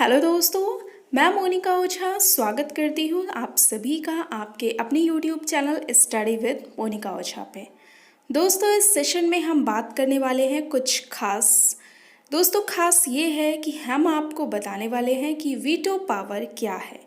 Hello दोस्तों, मैं मोनिका ओझा स्वागत करती हूँ आप सभी का आपके अपने YouTube channel study with Monika Ojha पे। दोस्तों, इस सेशन में हम बात करने वाले हैं कुछ खास। दोस्तों, खास ये है कि हम आपको बताने वाले हैं कि वीटो पावर क्या है,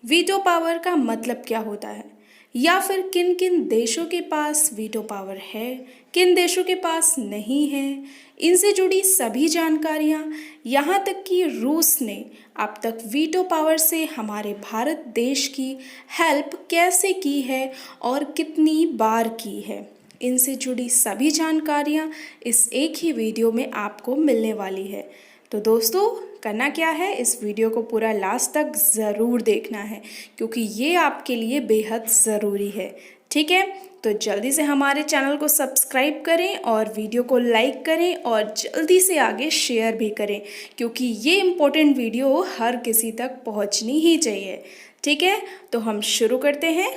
वीटो पावर का मतलब क्या होता है, या फिर किन किन देशों के पास वीटो पावर है, किन देशों के पास नहीं है। इनसे जुड़ी सभी जानकारियाँ, यहाँ तक कि रूस ने अब तक वीटो पावर से हमारे भारत देश की हेल्प कैसे की है और कितनी बार की है, इनसे जुड़ी सभी जानकारियाँ इस एक ही वीडियो में आपको मिलने वाली है। तो दोस्तों, करना क्या है, इस वीडियो को पूरा लास्ट तक ज़रूर देखना है क्योंकि ये आपके लिए बेहद ज़रूरी है। ठीक है, तो जल्दी से हमारे चैनल को सब्सक्राइब करें और वीडियो को लाइक करें और जल्दी से आगे शेयर भी करें क्योंकि ये इम्पोर्टेंट वीडियो हर किसी तक पहुंचनी ही चाहिए। ठीक है, तो हम शुरू करते हैं।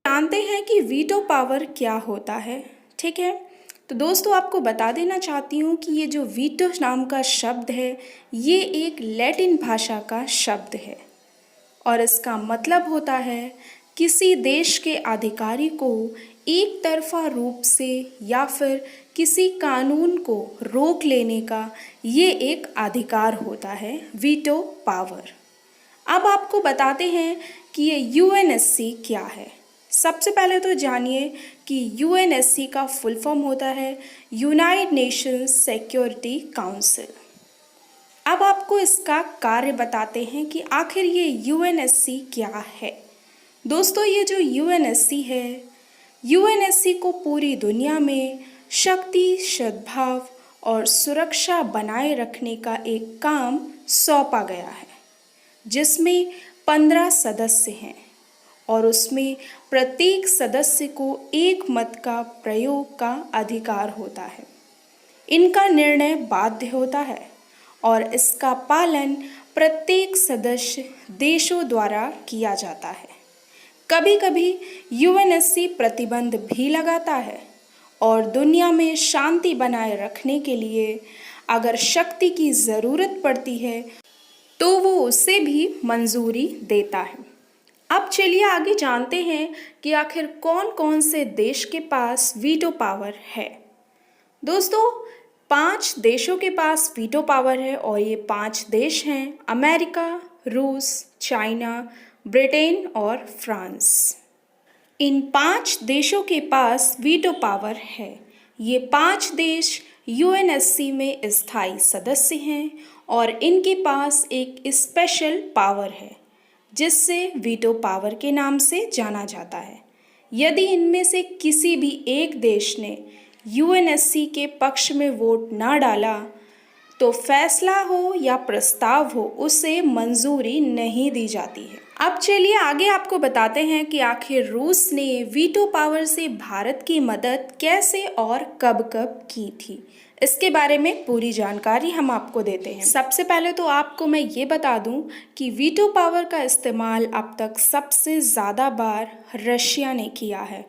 जानते हैं कि वीटो पावर क्या होता है। ठीक है, तो दोस्तों आपको बता देना चाहती हूँ कि ये जो वीटो नाम का शब्द है, ये एक लैटिन भाषा का शब्द है और इसका मतलब होता है किसी देश के अधिकारी को एक तरफा रूप से या फिर किसी कानून को रोक लेने का ये एक अधिकार होता है, वीटो पावर। अब आपको बताते हैं कि ये यूएनएससी क्या है। सबसे पहले तो जानिए कि यूएनएससी का फुल फॉर्म होता है यूनाइटेड नेशंस सिक्योरिटी काउंसिल। अब आपको इसका कार्य बताते हैं कि आखिर ये यूएनएससी क्या है। दोस्तों, ये जो यूएनएससी है, यूएनएससी को पूरी दुनिया में शक्ति, सद्भाव और सुरक्षा बनाए रखने का एक काम सौंपा गया है जिसमें 15 सदस्य हैं और उसमें प्रत्येक सदस्य को एक मत का प्रयोग का अधिकार होता है। इनका निर्णय बाध्य होता है और इसका पालन प्रत्येक सदस्य देशों द्वारा किया जाता है। कभी कभी यूएनएससी प्रतिबंध भी लगाता है और दुनिया में शांति बनाए रखने के लिए अगर शक्ति की ज़रूरत पड़ती है तो वो उसे भी मंजूरी देता है। अब चलिए आगे जानते हैं कि आखिर कौन कौन से देश के पास वीटो पावर है। दोस्तों, 5 देशों के पास वीटो पावर है और ये 5 देश हैं अमेरिका, रूस, चाइना, ब्रिटेन और फ्रांस। इन 5 देशों के पास वीटो पावर है। ये 5 देश यूएनएससी में स्थायी सदस्य हैं और इनके पास एक स्पेशल पावर है जिससे वीटो पावर के नाम से जाना जाता है। यदि इनमें से किसी भी एक देश ने यूएनएससी के पक्ष में वोट ना डाला तो फैसला हो या प्रस्ताव हो उसे मंजूरी नहीं दी जाती है। अब चलिए आगे आपको बताते हैं कि आखिर रूस ने वीटो पावर से भारत की मदद कैसे और कब कब की थी। इसके बारे में पूरी जानकारी हम आपको देते हैं। सबसे पहले तो आपको मैं ये बता दूं कि वीटो पावर का इस्तेमाल अब तक सबसे ज़्यादा बार रशिया ने किया है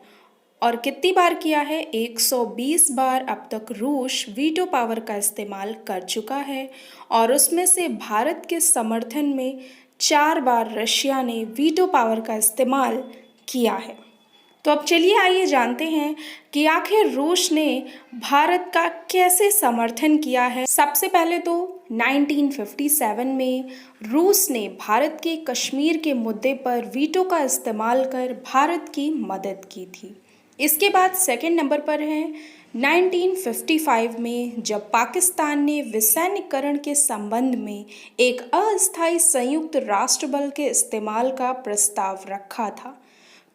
और कितनी बार किया है, 120 बार अब तक रूस वीटो पावर का इस्तेमाल कर चुका है और उसमें से भारत के समर्थन में 4 बार रशिया ने वीटो पावर का इस्तेमाल किया है। तो अब चलिए आइए जानते हैं कि आखिर रूस ने भारत का कैसे समर्थन किया है। सबसे पहले तो 1957 में रूस ने भारत के कश्मीर के मुद्दे पर वीटो का इस्तेमाल कर भारत की मदद की थी। इसके बाद सेकंड नंबर पर है 1955 में जब पाकिस्तान ने विसैन्यकरण के संबंध में एक अस्थायी संयुक्त राष्ट्र बल के इस्तेमाल का प्रस्ताव रखा था,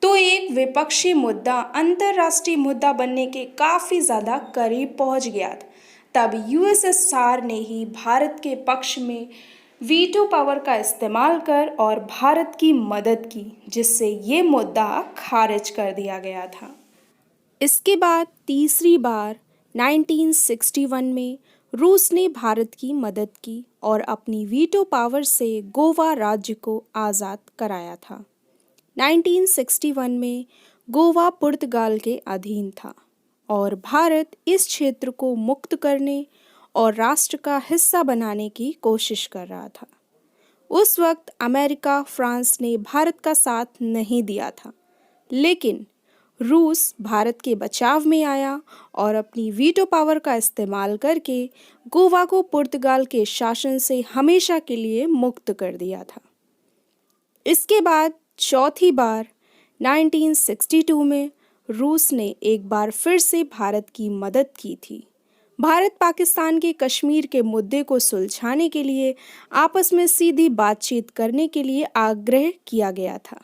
तो एक विपक्षी मुद्दा अंतर्राष्ट्रीय मुद्दा बनने के काफ़ी ज़्यादा करीब पहुंच गया था। तब यूएसएसआर ने ही भारत के पक्ष में वीटो पावर का इस्तेमाल कर और भारत की मदद की, जिससे ये मुद्दा खारिज कर दिया गया था। इसके बाद तीसरी बार 1961 में रूस ने भारत की मदद की और अपनी वीटो पावर से गोवा राज्य को आज़ाद कराया था। 1961 में गोवा पुर्तगाल के अधीन था और भारत इस क्षेत्र को मुक्त करने और राष्ट्र का हिस्सा बनाने की कोशिश कर रहा था। उस वक्त अमेरिका, फ्रांस ने भारत का साथ नहीं दिया था, लेकिन रूस भारत के बचाव में आया और अपनी वीटो पावर का इस्तेमाल करके गोवा को पुर्तगाल के शासन से हमेशा के लिए मुक्त कर दिया था। इसके बाद चौथी बार 1962 में रूस ने एक बार फिर से भारत की मदद की थी। भारत पाकिस्तान के कश्मीर के मुद्दे को सुलझाने के लिए आपस में सीधी बातचीत करने के लिए आग्रह किया गया था,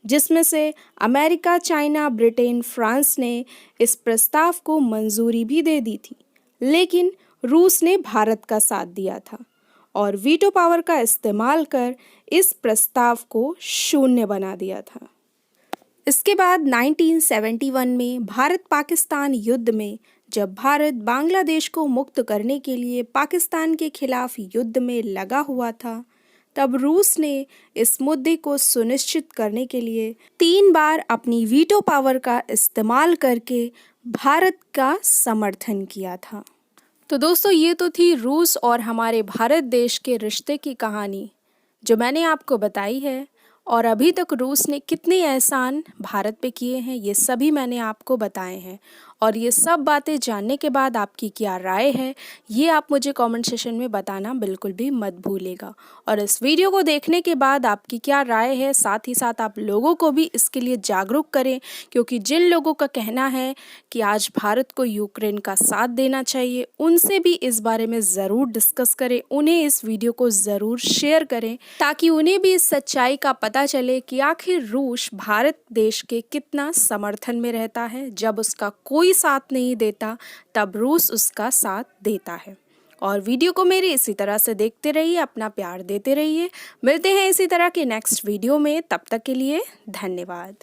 जिसमें से अमेरिका, चाइना, ब्रिटेन, फ्रांस ने इस प्रस्ताव को मंजूरी भी दे दी थी, लेकिन रूस ने भारत का साथ दिया था और वीटो पावर का इस्तेमाल कर इस प्रस्ताव को शून्य बना दिया था। इसके बाद 1971 में भारत पाकिस्तान युद्ध में जब भारत बांग्लादेश को मुक्त करने के लिए पाकिस्तान के खिलाफ युद्ध में लगा हुआ था, तब रूस ने इस मुद्दे को सुनिश्चित करने के लिए 3 बार अपनी वीटो पावर का इस्तेमाल करके भारत का समर्थन किया था। तो दोस्तों, ये तो थी रूस और हमारे भारत देश के रिश्ते की कहानी जो मैंने आपको बताई है, और अभी तक रूस ने कितने एहसान भारत पे किए हैं ये सभी मैंने आपको बताए हैं। और ये सब बातें जानने के बाद आपकी क्या राय है ये आप मुझे कमेंट सेशन में बताना बिल्कुल भी मत भूलिएगा। और इस वीडियो को देखने के बाद आपकी क्या राय है, साथ ही साथ आप लोगों को भी इसके लिए जागरूक करें, क्योंकि जिन लोगों का कहना है कि आज भारत को यूक्रेन का साथ देना चाहिए, उनसे भी इस बारे में ज़रूर डिस्कस करें, उन्हें इस वीडियो को ज़रूर शेयर करें ताकि उन्हें भी इस सच्चाई का पता चले कि आखिर रूस भारत देश के कितना समर्थन में रहता है। जब उसका कोई साथ नहीं देता तब रूस उसका साथ देता है। और वीडियो को मेरे इसी तरह से देखते रहिए, अपना प्यार देते रहिए। मिलते हैं इसी तरह के नेक्स्ट वीडियो में, तब तक के लिए धन्यवाद।